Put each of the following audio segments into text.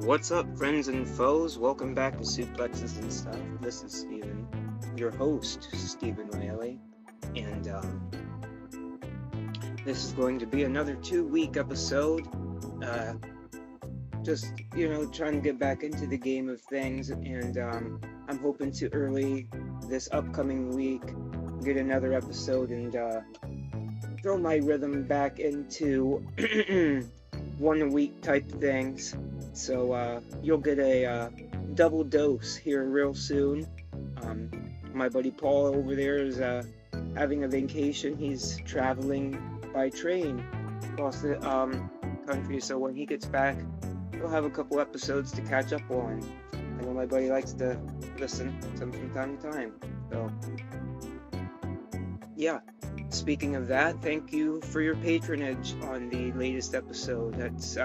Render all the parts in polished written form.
What's up, friends and foes? Welcome back to Suplexes and Stuff. This is Steven, your host, Stephen Whaley, and this is going to be another 2-week episode. Just, trying to get back into the game of things, and I'm hoping to early this upcoming week get another episode and throw my rhythm back into 1 a week type things. So you'll get a double dose here real soon. My buddy Paul over there is having a vacation. He's traveling by train across the country, so when he gets back, he'll have a couple episodes to catch up on. I know my buddy likes to listen to them from time to time. So yeah, speaking of that, thank you for your patronage on the latest episode. That's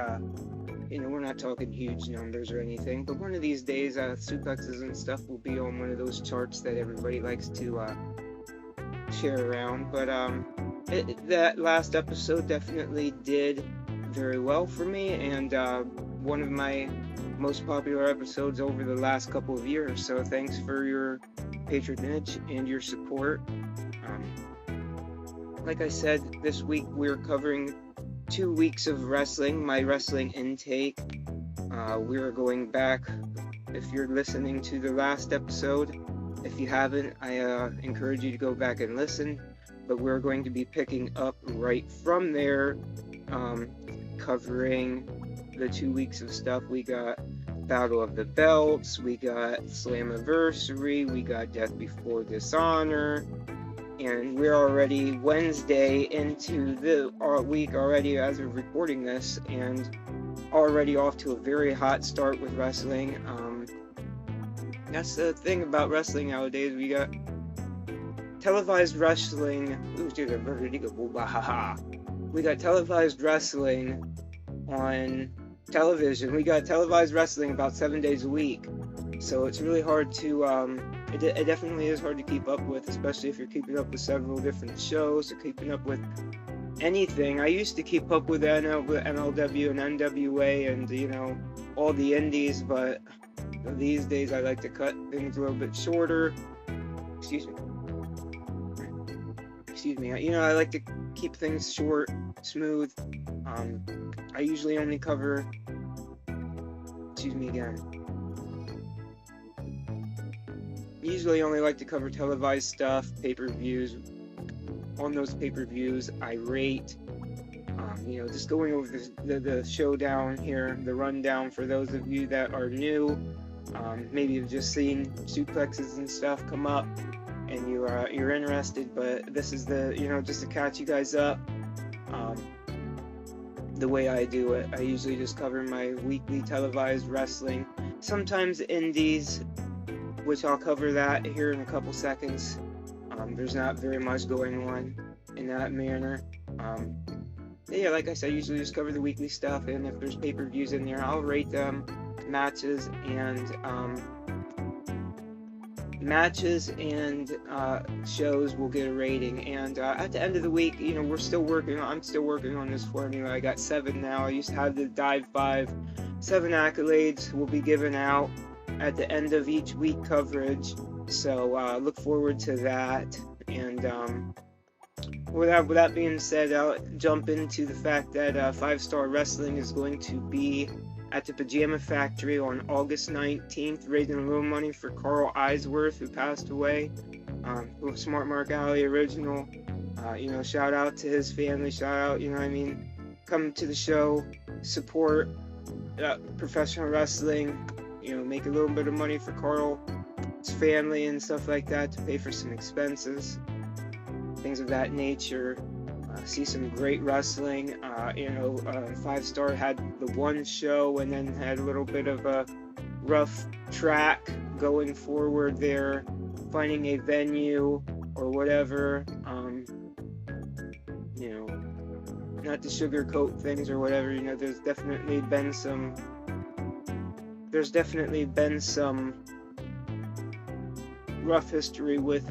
we're not talking huge numbers or anything, but one of these days, suplexes and stuff will be on one of those charts that everybody likes to share around. But that last episode definitely did very well for me, and one of my most popular episodes over the last couple of years. So thanks for your patronage and your support. Like I said, this week we're covering 2 weeks of wrestling, my wrestling intake. We're going back, if you're listening to the last episode. If you haven't, I encourage you to go back and listen. But we're going to be picking up right from there, covering the 2 weeks of stuff. We got Battle of the Belts, we got Slammiversary, we got Death Before Dishonor. And we're already Wednesday into the week already as of recording this, and already off to a very hot start with wrestling. That's the thing about wrestling nowadays. We got televised wrestling. We got televised wrestling on television. We got televised wrestling about 7 days a week. So it's really hard to it definitely is hard to keep up with, especially if you're keeping up with several different shows or keeping up with anything. I used to keep up with MLW and NWA and all the indies, but these days I like to cut things a little bit shorter. Excuse me. I like to keep things short, smooth. I usually only cover. Usually only like to cover televised stuff, pay-per-views. On those pay-per-views, I rate. Just going over the showdown here, the rundown for those of you that are new. Maybe you've just seen suplexes and stuff come up, and you're interested. But this is just to catch you guys up. The way I do it, I usually just cover my weekly televised wrestling. Sometimes indies, which I'll cover that here in a couple seconds. There's not very much going on in that manner. Yeah, like I said, I usually just cover the weekly stuff, and if there's pay-per-views in there, I'll rate them. Matches and shows will get a rating. And at the end of the week, I'm still working on this formula. I got 7 now. I used to have the Dive 5. 7 accolades will be given out at the end of each week coverage, so look forward to that. And with that being said, I'll jump into the fact that 5-Star Wrestling is going to be at the Pajama Factory on August 19th, raising a little money for Carl Eisworth, who passed away. Smart Mark Alley original. Shout out to his family. Shout out, come to the show, support professional wrestling. Make a little bit of money for Carl's family and stuff like that to pay for some expenses, things of that nature. See some great wrestling. 5-Star had the one show and then had a little bit of a rough track going forward there, finding a venue or whatever. Not to sugarcoat things or whatever. There's definitely been some rough history with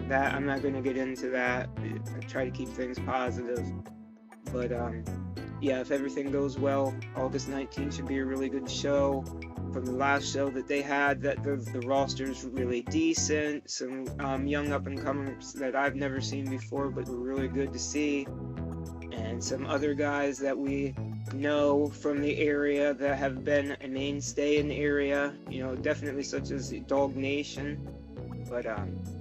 that. I'm not going to get into that. I try to keep things positive. But yeah, if everything goes well, August 19th should be a really good show. From the last show that they had, that the roster's really decent. Some young up-and-comers that I've never seen before, but were really good to see. And some other guys that we know from the area that have been a mainstay in the area, you know, definitely such as Dog Nation. But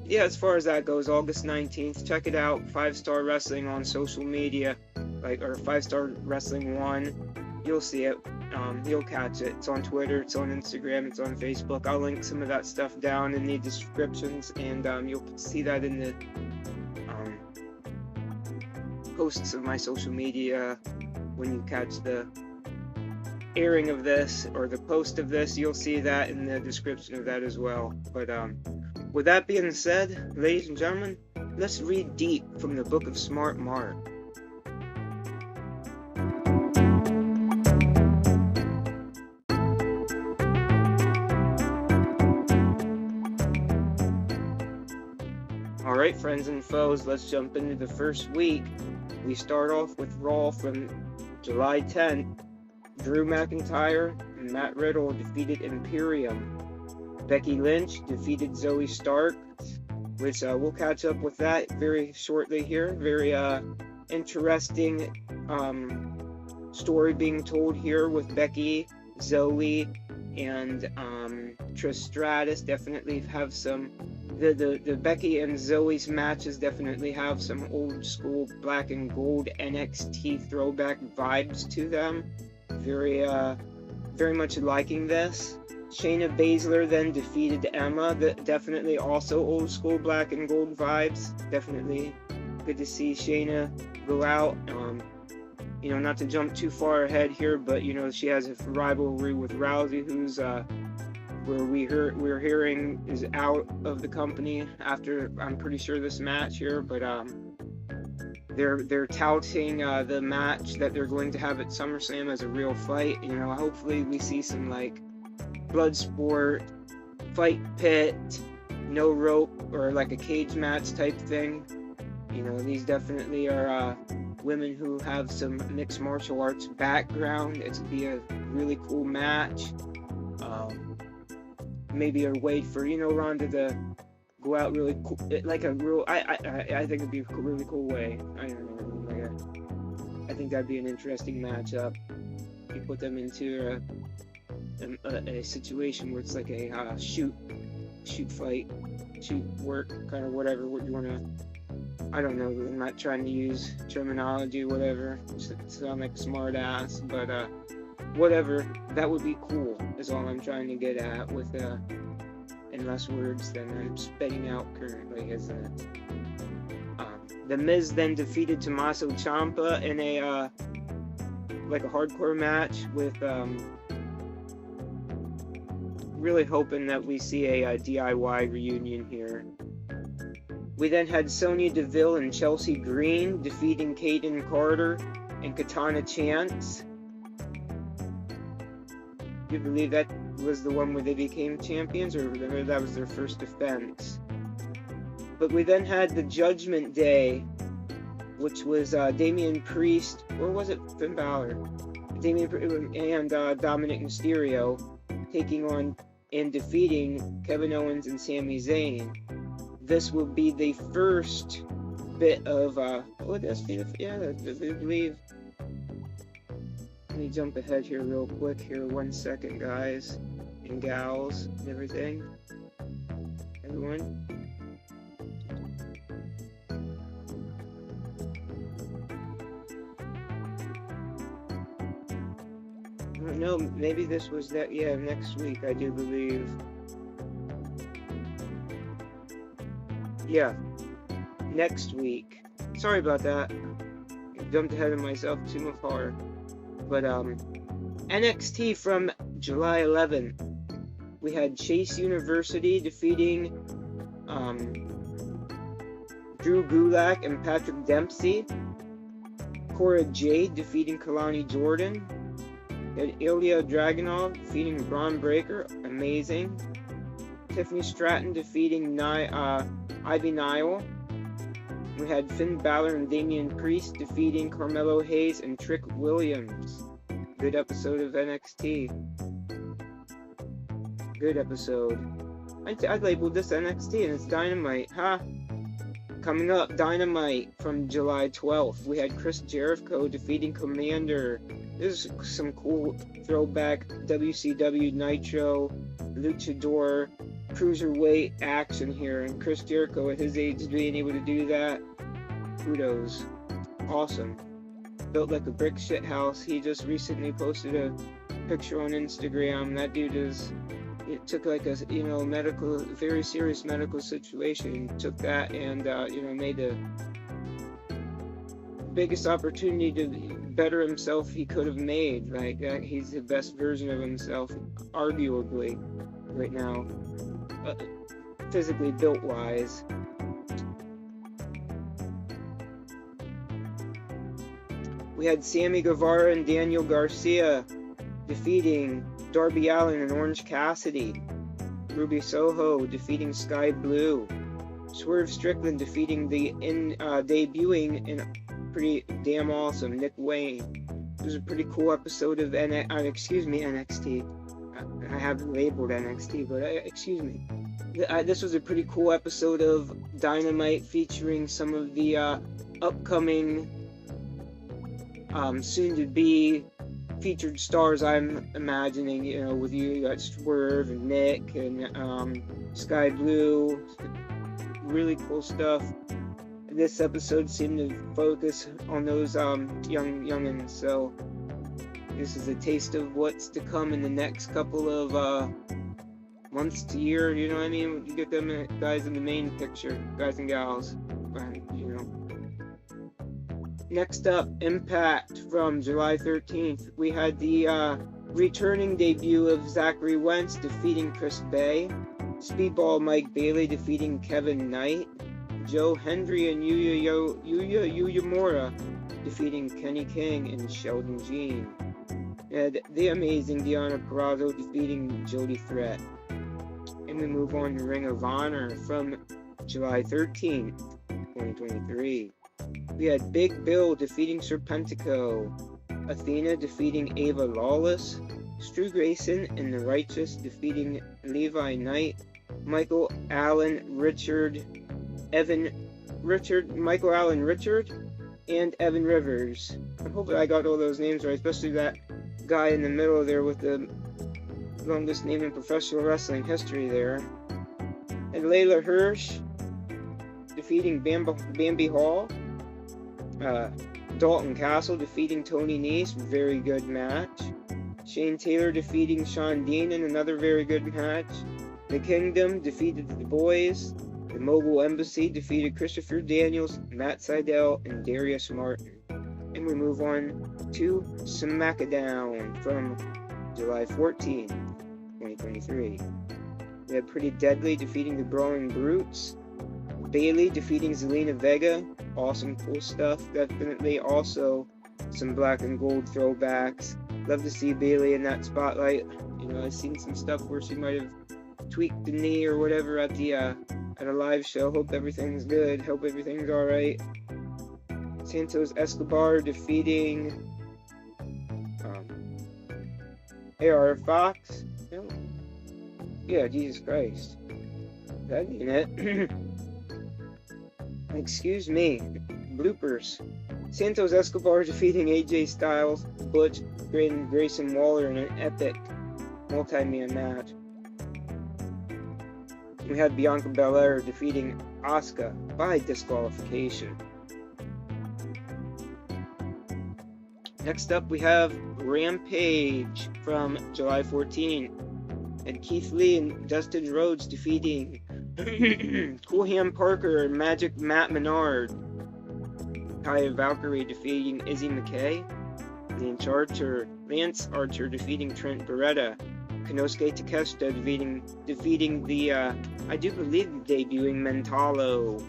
yeah, as far as that goes, August 19th, check it out. 5-Star Wrestling on social media, or 5-Star Wrestling 1. You'll see it. You'll catch it. It's on Twitter, it's on Instagram, it's on Facebook. I'll link some of that stuff down in the descriptions, and you'll see that in the posts of my social media. When you catch the airing of this, or the post of this, you'll see that in the description of that as well. But with that being said, ladies and gentlemen, let's read deep from the Book of Smart Mark. Alright, friends and foes, let's jump into the first week. We start off with Raw from July 10th. Drew McIntyre and Matt Riddle defeated Imperium. Becky Lynch defeated Zoe Stark, which we'll catch up with that very shortly here. Very interesting story being told here with Becky, Zoe, and Trish Stratus. Definitely have some... The Becky and Zoe's matches definitely have some old school black and gold NXT throwback vibes to them. Very much liking this. Shayna Baszler then defeated Emma. Definitely also old school black and gold vibes. Definitely good to see Shayna go out. You know, not to jump too far ahead here, but you know, she has a rivalry with Rousey, who's where we're hearing is out of the company after, I'm pretty sure, this match here. But they're touting the match that they're going to have at SummerSlam as a real fight. You know, hopefully we see some like blood sport, fight pit, no rope, or like a cage match type thing. You know, these definitely are women who have some mixed martial arts background. It'd be a really cool match. Maybe a way for, you know, Ronda to go out really cool, like a real. I think it'd be a really cool way. I don't know. I think that'd be an interesting matchup. You put them into a situation where it's like a shoot fight, shoot work, kind of whatever what you want to. I don't know. I'm not trying to use terminology, whatever. Sound like a smart ass, but whatever. That would be cool. Is all I'm trying to get at with in less words than I'm spitting out currently, isn't it? The Miz then defeated Tommaso Ciampa in a like a hardcore match with really hoping that we see a DIY reunion here. We then had Sonya Deville and Chelsea Green defeating Kaden Carter and Katana Chance. Do you believe that was the one where they became champions, or that was their first defense? But we then had the Judgment Day, which was Damian Priest, or was it Finn Balor? And Dominic Mysterio taking on and defeating Kevin Owens and Sami Zayn. This will be the first bit of would this be I believe. Let me jump ahead here real quick here, 1 second, guys and gals and everything. Everyone. I don't know, maybe this was that, yeah, next week, I do believe. Yeah, next week. Sorry about that. I jumped ahead of myself too far. But NXT from July 11th, we had Chase University defeating Drew Gulak and Patrick Dempsey. Cora Jade defeating Kalani Jordan. And Ilya Dragunov defeating Braun Breaker. Amazing. Tiffany Stratton defeating Ivy Nile. We had Finn Balor and Damian Priest defeating Carmelo Hayes and Trick Williams. Good episode of NXT. Good episode. I labeled this NXT and it's Dynamite, huh? Coming up, Dynamite from July 12th. We had Chris Jericho defeating Commander. This is some cool throwback WCW Nitro, Luchador, Cruiserweight action here. And Chris Jericho at his age being able to do that, kudos. Awesome. Built like a brick shit house. He just recently posted a picture on Instagram. That dude is... It took like a very serious medical situation. Took that and made the biggest opportunity to better himself he could have made. Like he's the best version of himself, arguably, right now, physically built wise. We had Sammy Guevara and Daniel Garcia defeating Darby Allin and Orange Cassidy. Ruby Soho defeating Sky Blue. Swerve Strickland defeating the debuting and pretty damn awesome Nick Wayne. It was a pretty cool episode of NXT. I have labeled NXT, but excuse me. This was a pretty cool episode of Dynamite featuring some of the upcoming soon-to-be featured stars. I'm imagining, with you got Swerve and Nick and Sky Blue. Really cool stuff. This episode seemed to focus on those youngins, so this is a taste of what's to come in the next couple of months to year. You know what I mean? You get them guys in the main picture, guys and gals. Next up, Impact from July 13th. We had the returning debut of Zachary Wentz defeating Chris Bay. Speedball Mike Bailey defeating Kevin Knight. Joe Hendry and Yuya Uemura defeating Kenny King and Sheldon Jean. And the amazing Deonna Purrazzo defeating Jody Threat. And we move on to Ring of Honor from July 13th, 2023. We had Big Bill defeating Serpentico, Athena defeating Ava Lawless, Stu Grayson and the Righteous defeating Levi Knight, Michael Allen Richard, and Evan Rivers. I hope I got all those names right, especially that guy in the middle there with the longest name in professional wrestling history there. And Layla Hirsch defeating Bambi Hall. Dalton Castle defeating Tony Nese, very good match. Shane Taylor defeating Sean Dean in another very good match. The Kingdom defeated the Boys. The Mogul Embassy defeated Christopher Daniels, Matt Sydal, and Darius Martin. And we move on to SmackDown from July 14, 2023. We had Pretty Deadly defeating the Brawling Brutes. Bailey defeating Zelina Vega. Awesome, cool stuff. Definitely also some black and gold throwbacks. Love to see Bailey in that spotlight. I've seen some stuff where she might have tweaked the knee or whatever at a live show. Hope everything's good. Hope everything's alright. Santos Escobar defeating AR Fox. Yeah, Jesus Christ. That ain't it. Excuse me. Bloopers. Santos Escobar defeating AJ Styles, Butch, and Grayson Waller in an epic multi-man match. We had Bianca Belair defeating Asuka by disqualification. Next up, we have Rampage from July 14. And Keith Lee and Dustin Rhodes defeating Coolham Parker and Magic Matt Menard. Kaya Valkyrie defeating Izzy McKay. Lance Archer defeating Trent Beretta. Konosuke Takeshita defeating the, I do believe, debuting Mentalo.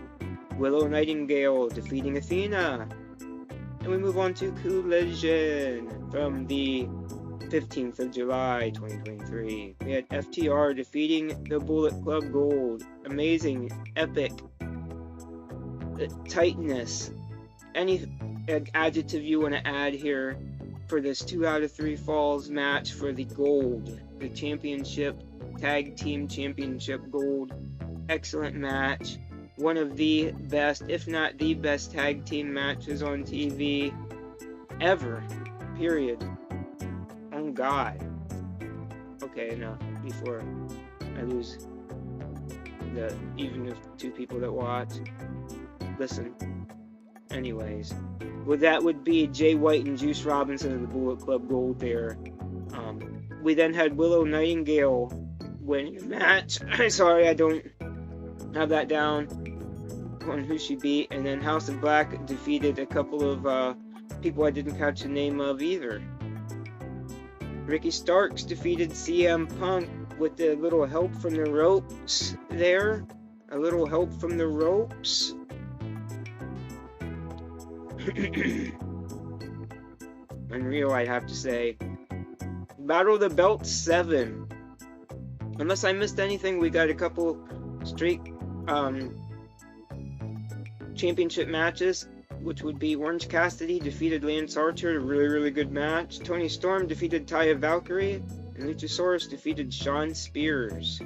Willow Nightingale defeating Athena. And we move on to Collision from the 15th of July, 2023. We had FTR defeating the Bullet Club Gold. Amazing, epic tightness. Any adjective you want to add here for this 2 out of 3 falls match for the gold, the championship, tag team championship gold. Excellent match. One of the best, if not the best, tag team matches on TV ever. Period. Oh God. Okay, enough. Before I lose the even if 2 people that watch. Listen. Anyways. Well, that would be Jay White and Juice Robinson of the Bullet Club Gold there. We then had Willow Nightingale winning the match. Sorry, I don't have that down on who she beat. And then House of Black defeated a couple of people I didn't catch the name of either. Ricky Starks defeated CM Punk with a little help from the ropes there. A little help from the ropes. Unreal, I'd have to say. Battle of the Belt 7. Unless I missed anything, we got a couple straight championship matches, which would be Orange Cassidy defeated Lance Archer, a really, really good match. Tony Storm defeated Taya Valkyrie, and Luchasaurus defeated Shawn Spears.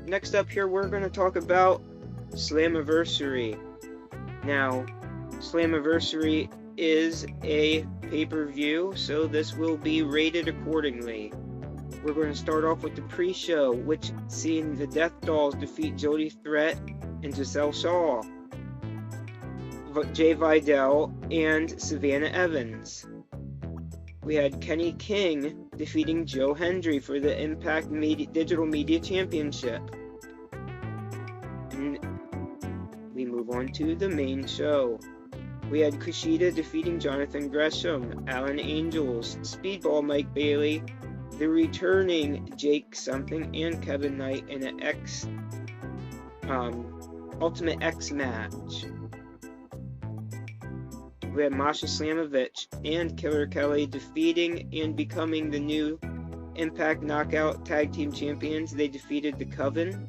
Next up here, we're going to talk about Slammiversary. Now, Slammiversary is a pay-per-view, so this will be rated accordingly. We're going to start off with the pre-show, which seen the Death Dolls defeat Jody Threat and Giselle Shaw, Jay Vidal, and Savannah Evans. We had Kenny King defeating Joe Hendry for the Impact Digital Media Championship. And we move on to the main show. We had Kushida defeating Jonathan Gresham, Alan Angels, Speedball Mike Bailey, the returning Jake Something, and Kevin Knight in an Ultimate X match. We had Masha Slamovich and Killer Kelly defeating and becoming the new Impact Knockout Tag Team Champions. They defeated the Coven.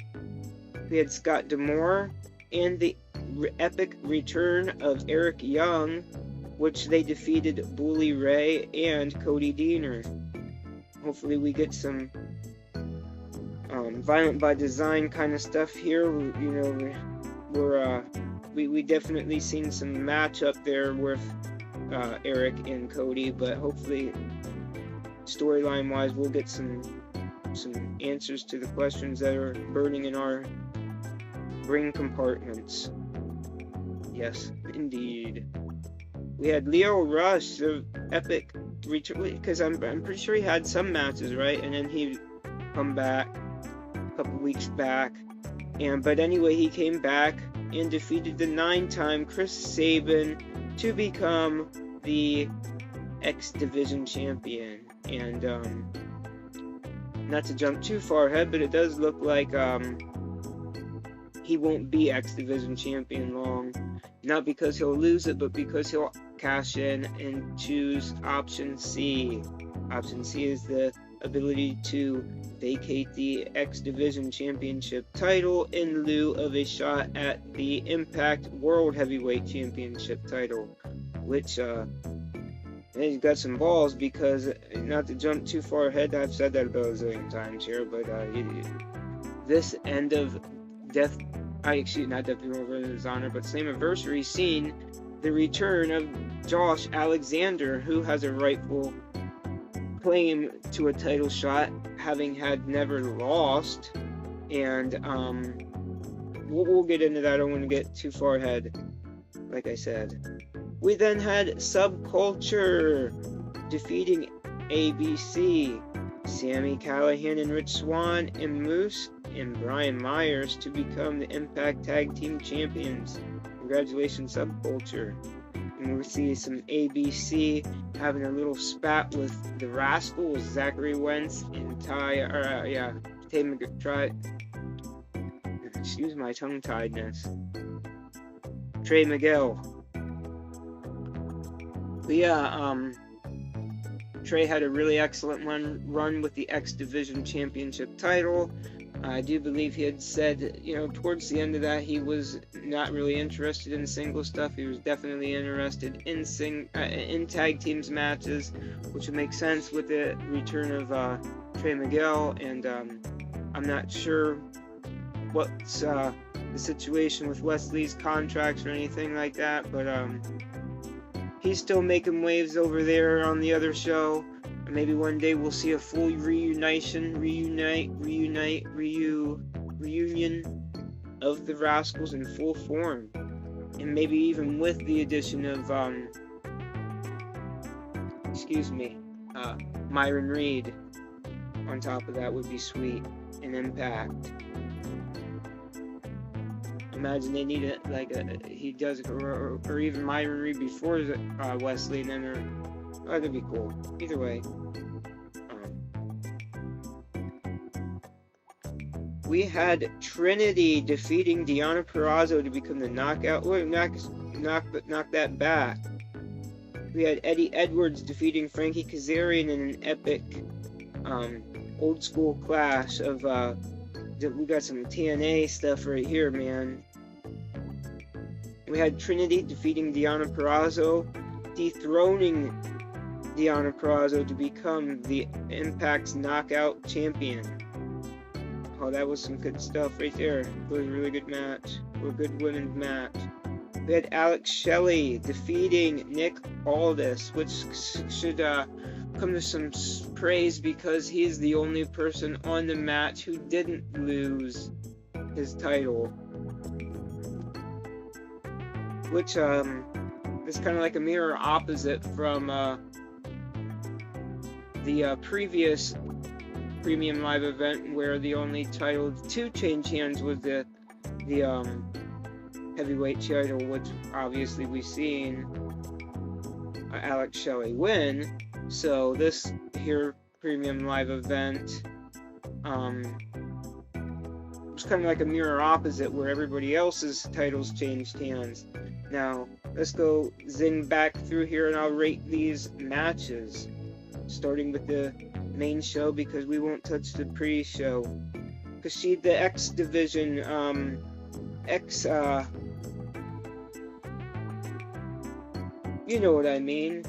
We had Scott D'Amore and the epic return of Eric Young, which they defeated Bully Ray and Cody Deaner. Hopefully we get some Violent by Design kind of stuff here. You know, we definitely seen some matchup there with Eric and Cody, but hopefully storyline wise we'll get some answers to the questions that are burning in our brain compartments. Yes, indeed. We had Leo Rush, the epic return, because I'm pretty sure he had some matches, right? And then he come back a couple weeks back, but anyway, he came back and defeated the 9-time Chris Sabin to become the X Division champion. And not to jump too far ahead, but it does look like he won't be X Division champion long. Not because he'll lose it, but because he'll cash in and choose option C. Option C is the ability to vacate the X Division Championship title in lieu of a shot at the Impact World Heavyweight Championship title, which he's got some balls, because, not to jump too far ahead, I've said that about a zillion times here, but this end of not Death Before Dishonor, but Slammiversary seen the return of Josh Alexander, who has a rightful claim to a title shot, having had never lost, and we'll get into that. I don't want to get too far ahead, like I said. We then had Subculture defeating ABC, Sami Callihan and Rich Swann, and Moose and Brian Myers to become the Impact Tag Team Champions. Congratulations, Subculture. And we see some ABC having a little spat with the Rascals, Zachary Wentz and excuse my tongue-tiedness. Trey Miguel. But yeah, Trey had a really excellent run with the X Division Championship title. I do believe he had said, towards the end of that, he was not really interested in single stuff. He was definitely interested in tag teams matches, which would make sense with the return of Trey Miguel. And I'm not sure what's the situation with Wesley's contracts or anything like that, but he's still making waves over there on the other show. Maybe one day we'll see a full reunion of the Rascals in full form, and maybe even with the addition of Myron Reed on top of that would be sweet. And Impact. Imagine they need it like he does, or even Myron Reed before Wesley, and then that'd be cool. Either way. We had Trinity defeating Deonna Purrazzo to become the knockout. Knock that back. We had Eddie Edwards defeating Frankie Kazarian in an epic old school clash of we got some TNA stuff right here, man. We had Trinity defeating Deonna Purrazzo, dethroning Deonna Purrazzo to become the Impact's knockout champion. Oh, that was some good stuff right there. It was a really good match. A good women's match. We had Alex Shelley defeating Nick Aldis, which should come to some praise because he's the only person on the match who didn't lose his title. Which is kind of like a mirror opposite from the previous Premium Live event where the only title to change hands was the heavyweight title, which obviously we've seen Alex Shelley win. So this here Premium Live event was kind of like a mirror opposite where everybody else's titles changed hands. Now let's go zing back through here and I'll rate these matches, starting with the main show because we won't touch the pre-show. Because the X division, you know what I mean,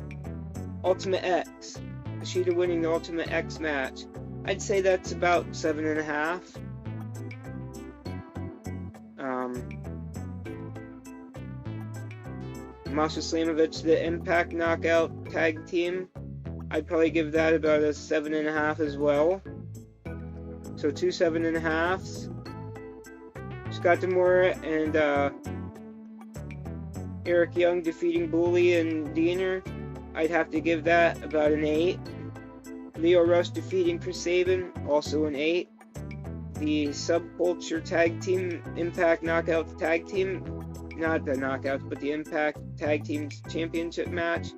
Ultimate X. Kushida winning the Ultimate X match. I'd say that's about 7.5. Masha Slamovich, the Impact Knockout Tag Team. I'd probably give that about a 7.5 as well. So 2 7.5s. Scott D'Amore and Eric Young defeating Bully and Diener. I'd have to give that about an 8. Leo Rush defeating Chris Sabin, also an 8. The Subculture Tag Team Impact Knockout Tag Team, not the Knockouts, but the Impact Tag Team Championship match,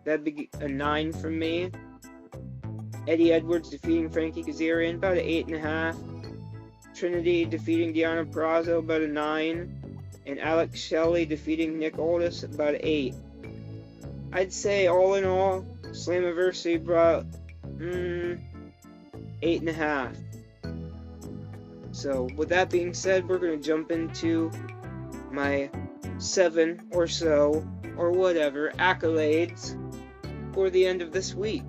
that'd be a 9 from me. Eddie Edwards defeating Frankie Kazarian, about an 8.5. Trinity defeating Deonna Purrazzo, about a 9. And Alex Shelley defeating Nick Aldis, about an 8. I'd say all in all, Slammiversary brought 8.5. So with that being said, we're going to jump into my 7 or so, or whatever, accolades for the end of this week.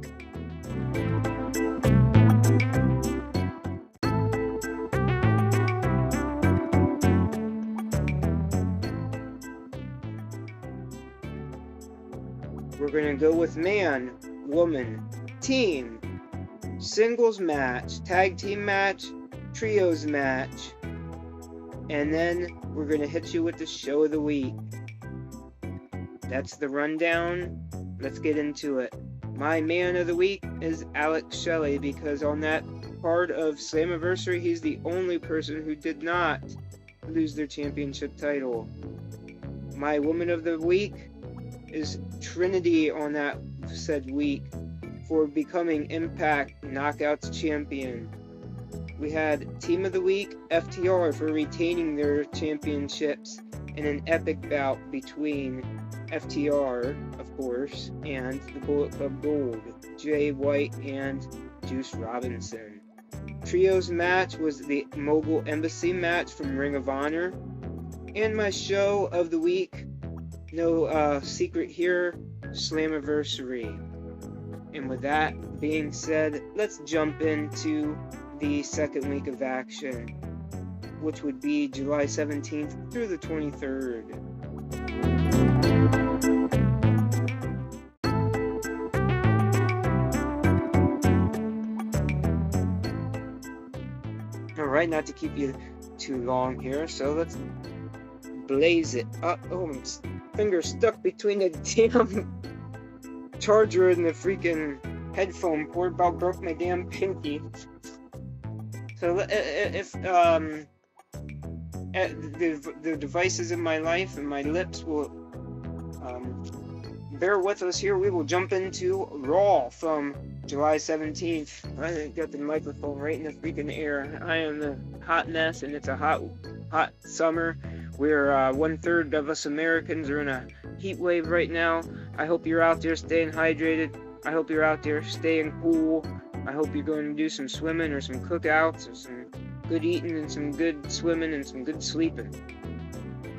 We're going to go with man, woman, team, singles match, tag team match, trios match, and then we're going to hit you with the show of the week. That's the rundown. Let's get into it. My man of the week is Alex Shelley because on that part of Slammiversary, he's the only person who did not lose their championship title. My woman of the week is Trinity on that said week for becoming Impact Knockouts champion. We had Team of the Week, FTR, for retaining their championships in an epic bout between FTR, of course, and the Bullet Club Gold, Jay White and Juice Robinson. trios match was the Mogul Embassy match from Ring of Honor. And my show of the week, no secret here, Slammiversary. And with that being said, let's jump into the second week of action, which would be July 17th through the 23rd. Alright, not to keep you too long here, so let's blaze it up. Oh, my finger stuck between the damn charger and the freaking headphone port, about broke my damn pinky. So if the devices in my life and my lips will bear with us here, we will jump into Raw from July 17th. I got the microphone right in the freaking air. I am a hot mess, and it's a hot summer. We're 1/3 of us Americans are in a heat wave right now. I hope you're out there staying hydrated. I hope you're out there staying cool. I hope you're going to do some swimming or some cookouts or some good eating and some good swimming and some good sleeping.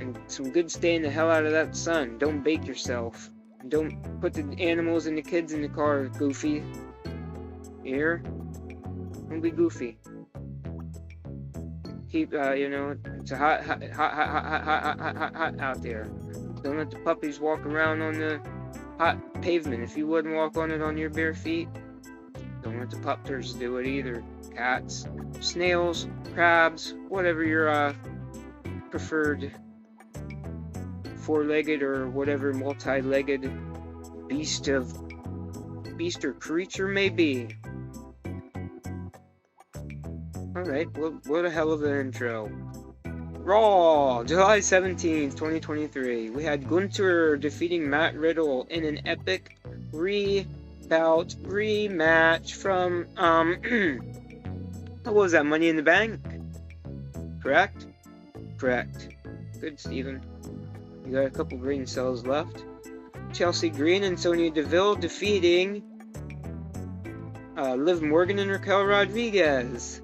And some good staying the hell out of that sun. Don't bake yourself. Don't put the animals and the kids in the car, Goofy. You hear? Don't be goofy. Keep, it's a hot out there. Don't let the puppies walk around on the hot pavement. If you wouldn't walk on it on your bare feet, don't let the pupters do it either. Cats, snails, crabs, whatever your preferred four-legged or whatever multi-legged beast or creature may be. Alright, well, what a hell of an intro. Raw, July 17th, 2023. We had Gunther defeating Matt Riddle in an epic rematch from, what was that, Money in the Bank? Correct? Correct. Good, Steven. You got a couple green cells left. Chelsea Green and Sonya Deville defeating Liv Morgan and Raquel Rodriguez.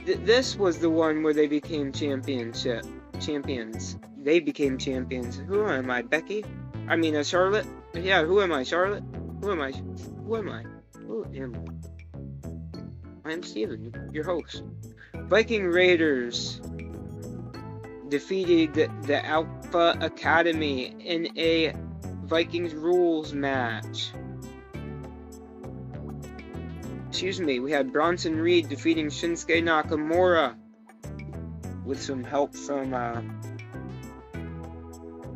This was the one where they became champions. They became champions. Who am I, Becky? I mean, Charlotte? Yeah, who am I, Charlotte? Who am I? Who am I? I am Steven, your host. Viking Raiders defeated the Alpha Academy in a Vikings rules match. Excuse me, we had Bronson Reed defeating Shinsuke Nakamura with some help from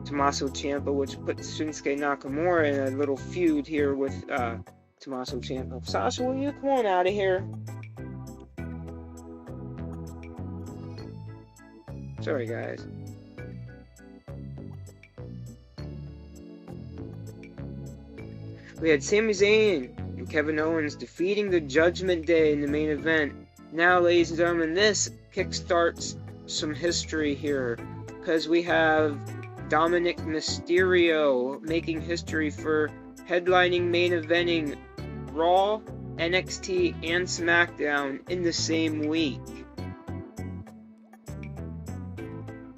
Tommaso Ciampa, which puts Shinsuke Nakamura in a little feud here with Tommaso Ciampa. Sasha, will you come on out of here? Sorry, guys. We had Sami Zayn and Kevin Owens defeating the Judgment Day in the main event. Now, ladies and gentlemen, this kickstarts some history here, because we have Dominic Mysterio making history for headlining main eventing Raw, NXT, and SmackDown in the same week.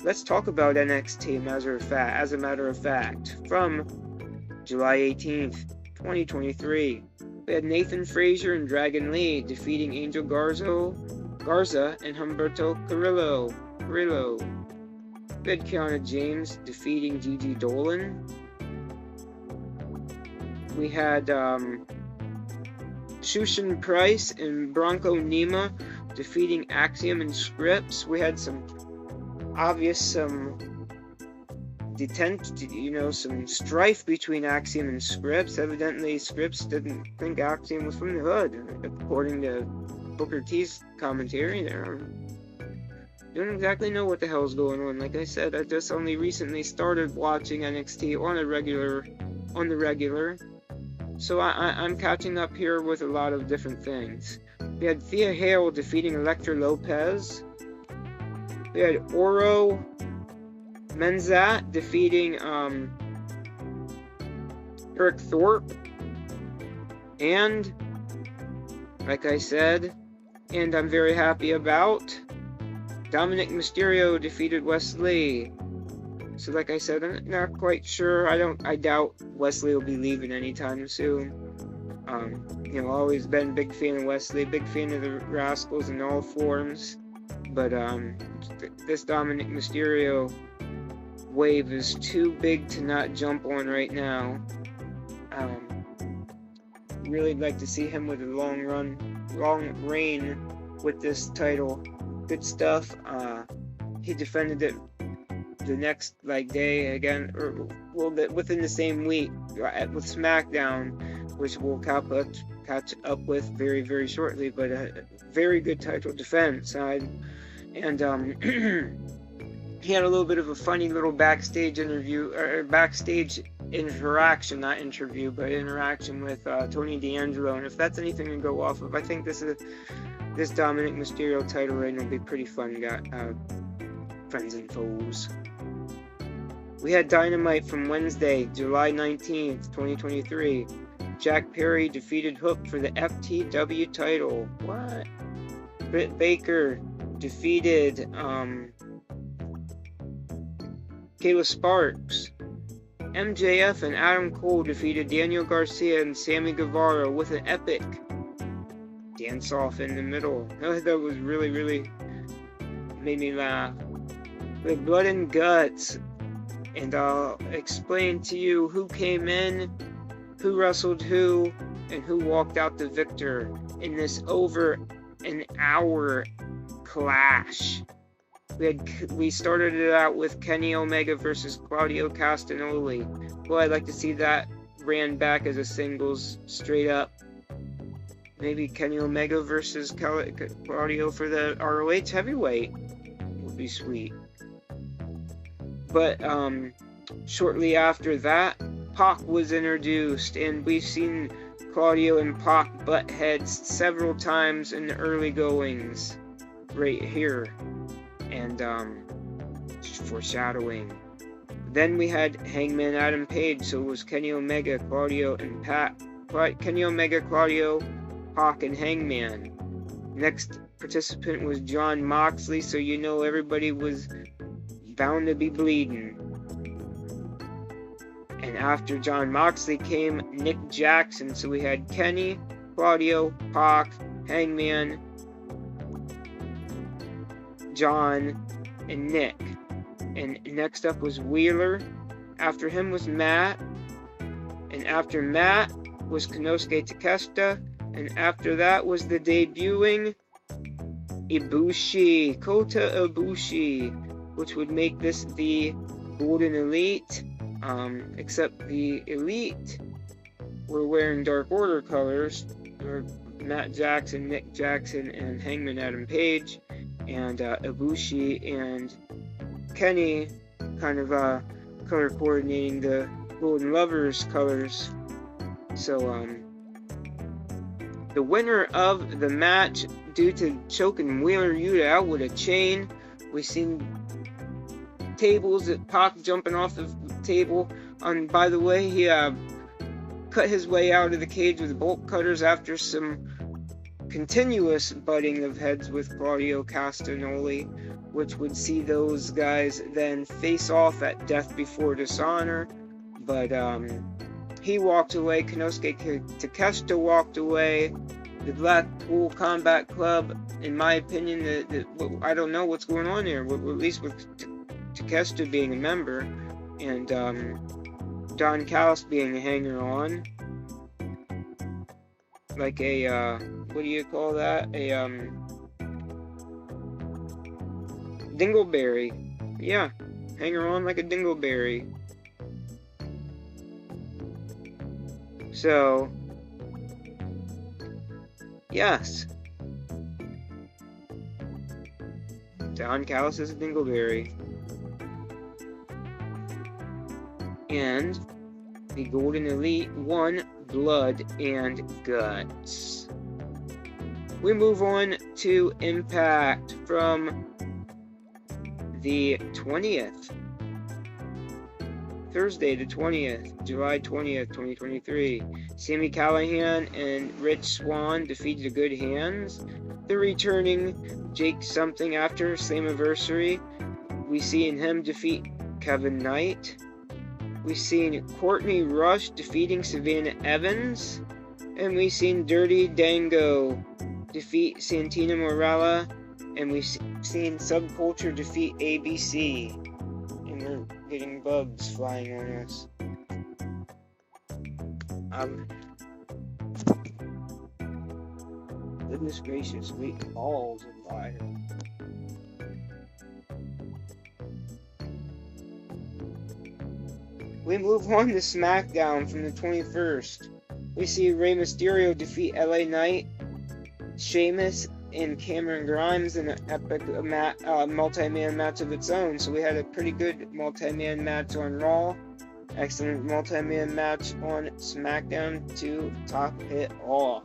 Let's talk about NXT as a matter of fact. From July 18th, 2023, we had Nathan Frazier and Dragon Lee defeating Angel Garza and Humberto Carrillo. We had Kiana James defeating Gigi Dolan. We had Shushin Price and Bronco Nima defeating Axiom and Scripps. We had some strife between Axiom and Scripps. Evidently, Scripps didn't think Axiom was from the hood, according to Booker T's commentary there. Don't exactly know what the hell's going on. Like I said, I just only recently started watching NXT on the regular. So I'm catching up here with a lot of different things. We had Thea Hale defeating Elektra Lopez. We had Oro Menzat defeating Eric Thorpe. And, like I said, And I'm very happy about Dominic Mysterio defeated Wesley. So like I said, I'm not quite sure. I doubt Wesley will be leaving anytime soon. Always been a big fan of Wesley, big fan of the Rascals in all forms. But this Dominic Mysterio wave is too big to not jump on right now. Really like to see him with a long reign with this title. Good stuff. He defended it the next day again, or within the same week with SmackDown, which we'll catch up with very, very shortly. But a very good title defense. And he had a little bit of a funny little backstage interaction, not interview, but interaction with Tony D'Angelo. And if that's anything to go off of, I think this Dominic Mysterio title reign will be pretty fun, friends and foes. We had Dynamite from Wednesday, July 19th, 2023. Jack Perry defeated Hook for the FTW title. What? Britt Baker defeated Kayla Sparks. MJF and Adam Cole defeated Daniel Garcia and Sammy Guevara with an epic dance-off in the middle. That was really, really made me laugh. With Blood and Guts. And I'll explain to you who came in, who wrestled who, and who walked out the victor in this over an hour clash. We started it out with Kenny Omega versus Claudio Castagnoli. Well, I'd like to see that ran back as a singles straight up. Maybe Kenny Omega versus Claudio for the ROH heavyweight would be sweet. But shortly after that, Pac was introduced, and we've seen Claudio and Pac butt heads several times in the early goings right here. And foreshadowing. Then we had Hangman Adam Page, so it was Kenny Omega, Claudio, and Kenny Omega, Claudio, Pac, and Hangman. Next participant was Jon Moxley, so everybody was bound to be bleeding. And after Jon Moxley came Nick Jackson, so we had Kenny, Claudio, Pac, Hangman, John, and Nick. And next up was Wheeler. After him was Matt. And after Matt was Konosuke Takeshita. And after that was the debuting Ibushi, Kota Ibushi, which would make this the Golden Elite. Except the Elite were wearing Dark Order colors. Matt Jackson, Nick Jackson, and Hangman Adam Page. And Ibushi and Kenny kind of color coordinating the Golden Lovers colors. So the winner of the match, due to choking Wheeler Yuta out with a chain, we seen tables at Pac jumping off the table. By the way, he cut his way out of the cage with bolt cutters after some continuous butting of heads with Claudio Castagnoli, which would see those guys then face off at Death Before Dishonor. But he walked away. Konosuke Takeshita walked away. The Blackpool Combat Club, in my opinion, I don't know what's going on here, at least with Takeshita being a member, and Don Callis being a hanger-on. Like a, what do you call that? A, dingleberry. Yeah, hanger on like a dingleberry. So, yes. Don Callis is a dingleberry. And the Golden Elite won Blood and Guts. We move on to Impact from the 20th. Thursday the 20th, July 20th, 2023. Sami Callihan and Rich Swann defeated the Good Hands. They're returning Jake something after Slammiversary. We seen him defeat Kevin Knight. We seen Courtney Rush defeating Savannah Evans. And we seen Dirty Dango defeat Santina Morella. And we seen Subculture defeat ABC. And we're getting bugs flying on us. Goodness gracious, sweet balls of fire. We move on to SmackDown from the 21st. We see Rey Mysterio defeat LA Knight, Sheamus, and Cameron Grimes in an epic multi-man match of its own. So we had a pretty good multi-man match on Raw. Excellent multi-man match on SmackDown to top it off.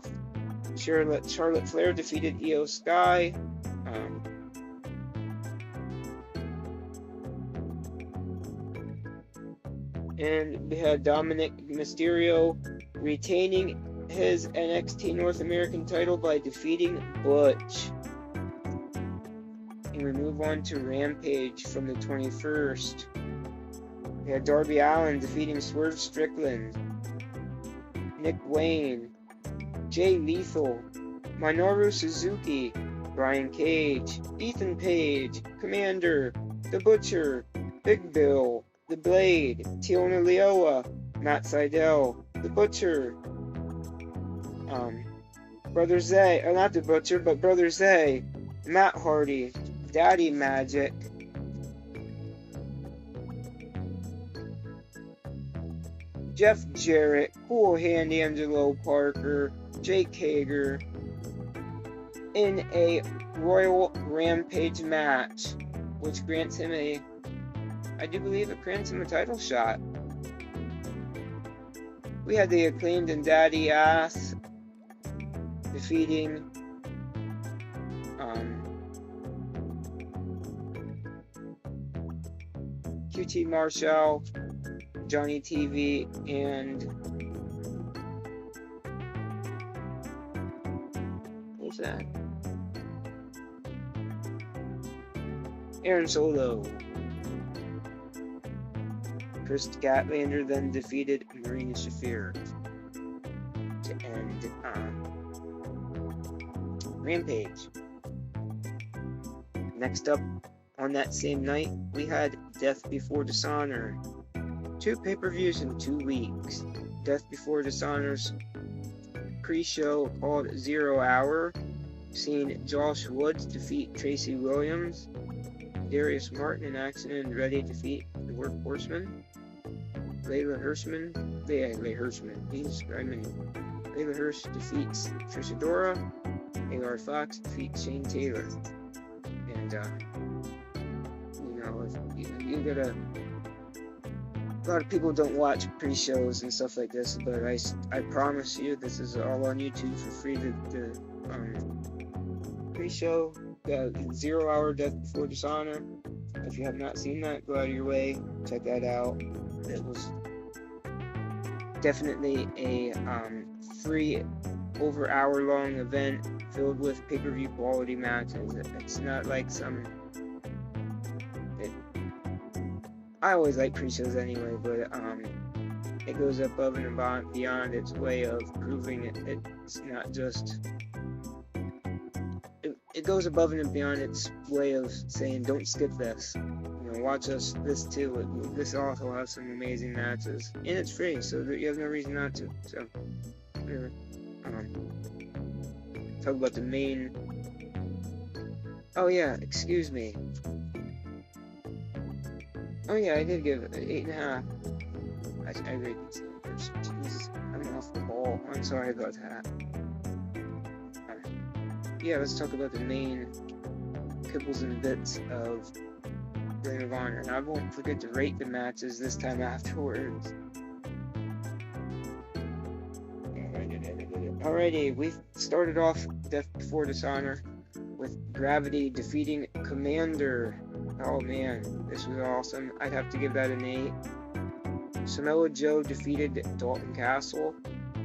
Charlotte Flair defeated Io Sky. And we had Dominic Mysterio retaining his NXT North American title by defeating Butch. And we move on to Rampage from the 21st. We had Darby Allin defeating Swerve Strickland, Nick Wayne, Jay Lethal, Minoru Suzuki, Brian Cage, Ethan Page, Commander, The Butcher, Big Bill, The Blade, Tiona Leoa, Matt Sydal, The Butcher, Brother Zay, not The Butcher, but Brother Zay, Matt Hardy, Daddy Magic, Jeff Jarrett, Cool Hand Angelo Parker, Jake Hager, in a Royal Rampage match, which grants him I do believe it grants him a title shot. We had the Acclaimed and Daddy Ass defeating QT Marshall, Johnny TV, and who's that? Aaron Solo. Chris Gatlander then defeated Marina Shafir to end Rampage. Next up, on that same night, we had Death Before Dishonor. 2 pay-per-views in 2 weeks. Death Before Dishonor's pre-show called 0 Hour, seen Josh Woods defeat Tracy Williams, Darius Martin in action and ready to defeat the Workhorsemen, Layla Hirsch defeats Trish Adora, A.R. Fox defeats Shane Taylor. And, you gotta... A lot of people don't watch pre-shows and stuff like this, but I promise you, this is all on YouTube for free. The pre-show, 0 Hour Death Before Dishonor. If you have not seen that, go out of your way, check that out. It was definitely a free, over hour-long event filled with pay-per-view quality matches. It's not like some... I always like pre-shows anyway, but it goes above and beyond its way of proving it's not just... It goes above and beyond its way of saying, don't skip this. Watch this too. This also has some amazing matches. And it's free, so you have no reason not to. So, whatever. Talk about the main... Oh yeah, excuse me. Oh yeah, I did give it 8.5. I rated it. Jeez, I'm off the ball. I'm sorry about that. Yeah, let's talk about the main kibbles and bits of Ring of Honor. And I won't forget to rate the matches this time afterwards. Alrighty, we started off Death Before Dishonor with Gravity defeating Commander. Oh man, this was awesome. I'd have to give that an 8. Samoa Joe defeated Dalton Castle.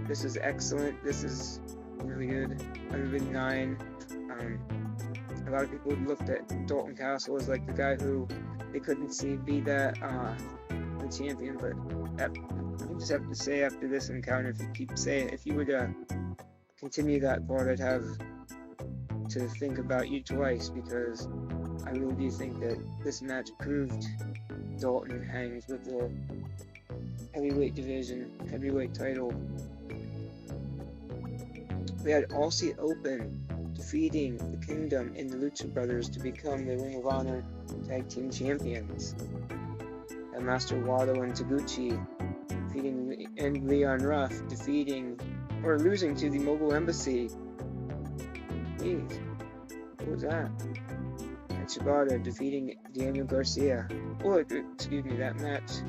This is excellent. This is really good. Other than 9. A lot of people looked at Dalton Castle as like the guy who they couldn't see be that the champion, but I just have to say after this encounter, if you would continue that thought, I'd have to think about you twice, because I really do think that this match proved Dalton hangs with the heavyweight division, heavyweight title. We had Aussie Open defeating the Kingdom and the Lucha Brothers to become the Ring of Honor Tag Team Champions. And Master Wato and Taguchi and Leon Ruff losing to the Mobile Embassy. Jeez, what was that? And Shibata defeating Daniel Garcia. Oh, excuse me, that match.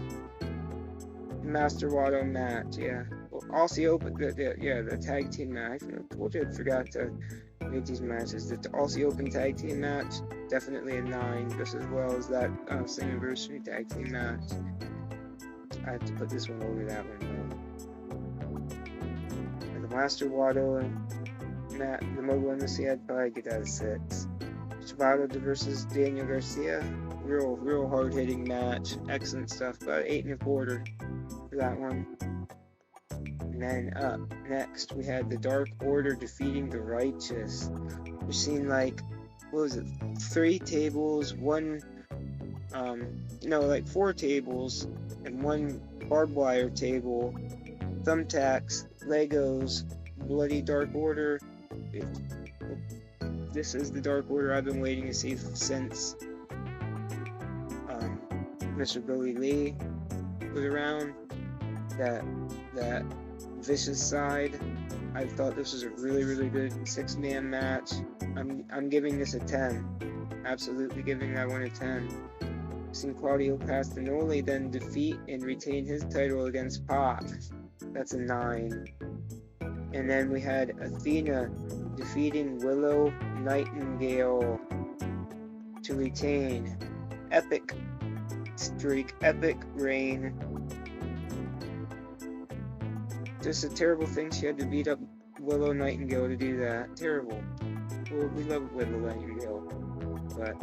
Master Wato match, yeah. Well, Aussie Open, the tag team match. I told you I forgot to make these matches. The Aussie Open tag team match, definitely a 9, just as well as that Slammiversary tag team match. I have to put this one over that one though. And the Master Wato and the Mobile Embassy, I'd probably get that a 6. Shibata versus Daniel Garcia, real hard hitting match, excellent stuff. About 8 1/4 for that one. And then up next we had the Dark Order defeating the Righteous. We're seeing like, what was it? 3 tables, 4 tables and 1 barbed wire table, thumbtacks, Legos, bloody Dark Order. This is the Dark Order I've been waiting to see since Mr. Billy Lee was around. That Vicious side. I thought this was a really good 6-man match. I'm giving this a 10. Absolutely giving that one a 10. Seen Claudio Castagnoli then defeat and retain his title against Pac. That's a 9. And then we had Athena defeating Willow Nightingale to retain. Epic streak, epic reign. Just a terrible thing she had to beat up Willow Nightingale to do that. Terrible. Well, we love Willow Nightingale. But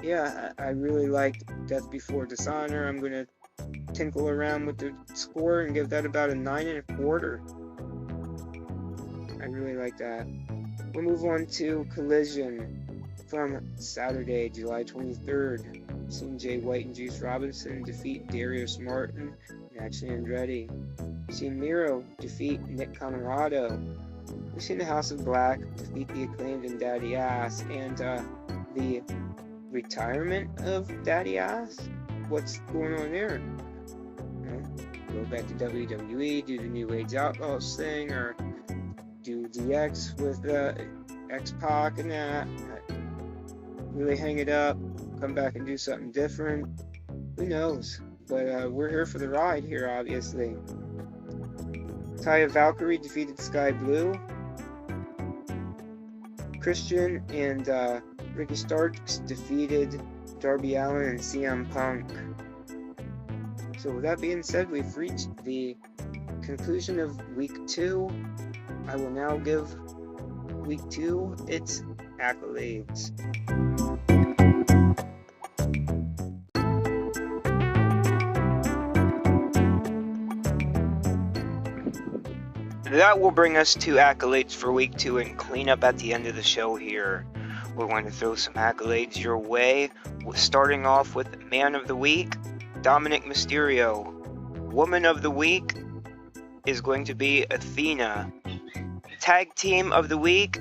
yeah, I really liked Death Before Dishonor. I'm going to tinkle around with the score and give that about a 9 1/4. I really like that. We'll move on to Collision from Saturday, July 23rd. Seen Jay White and Juice Robinson defeat Darius Martin and Action Andretti. Seen Miro defeat Nick Conrado. We've seen the House of Black defeat the Acclaimed and Daddy Ass. And the retirement of Daddy Ass? What's going on there? Go back to WWE, do the New Age Outlaws thing, or do DX with X-Pac and that. Really hang it up, come back and do something different. Who knows? But we're here for the ride here, obviously. Taya Valkyrie defeated Sky Blue. Christian and Ricky Starks defeated Darby Allin and CM Punk. So with that being said, we've reached the conclusion of week 2. I will now give week 2 its accolades. That will bring us to accolades for week 2 and clean up at the end of the show here. We're going to throw some accolades your way, starting off with Man of the Week, Dominic Mysterio. Woman of the Week is going to be Athena. Tag Team of the Week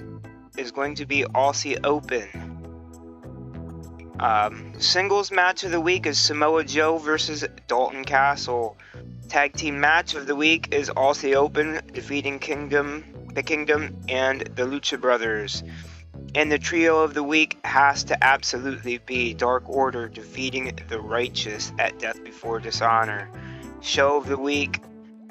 is going to be Aussie Open. Singles Match of the Week is Samoa Joe versus Dalton Castle. Tag Team Match of the Week is Aussie Open defeating the Kingdom and the Lucha Brothers. And the Trio of the Week has to absolutely be Dark Order defeating the Righteous at Death Before Dishonor. Show of the Week,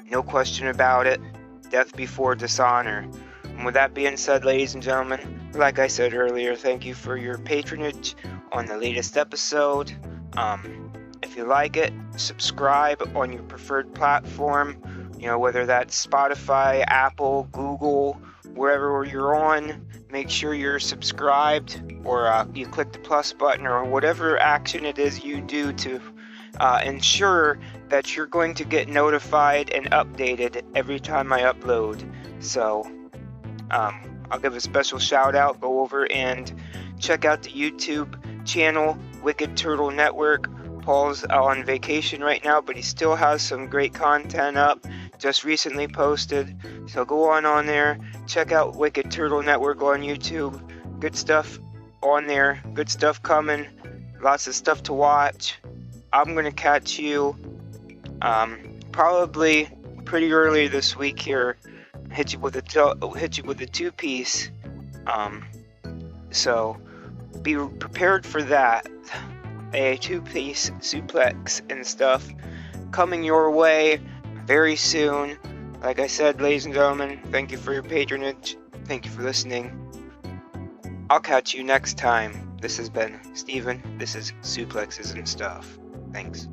no question about it, Death Before Dishonor. And with that being said, ladies and gentlemen, like I said earlier, thank you for your patronage on the latest episode. If If you like it, subscribe on your preferred platform, whether that's Spotify, Apple, Google, wherever you're on. Make sure you're subscribed, or you click the plus button, or whatever action it is you do to ensure that you're going to get notified and updated every time I upload. So I'll give a special shout out. Go over and check out the YouTube channel, Wicked Turtle Network. Paul's on vacation right now, but he still has some great content up, just recently posted. So go on there, check out Wicked Turtle Network on YouTube. Good stuff on there, good stuff coming, lots of stuff to watch. I'm gonna catch you probably pretty early this week here. Hit you with a two-piece. So be prepared for that. A two-piece suplex and stuff coming your way very soon. Like I said, ladies and gentlemen, thank you for your patronage. Thank you for listening. I'll catch you next time. This has been Steven. This is Suplexes and Stuff. Thanks.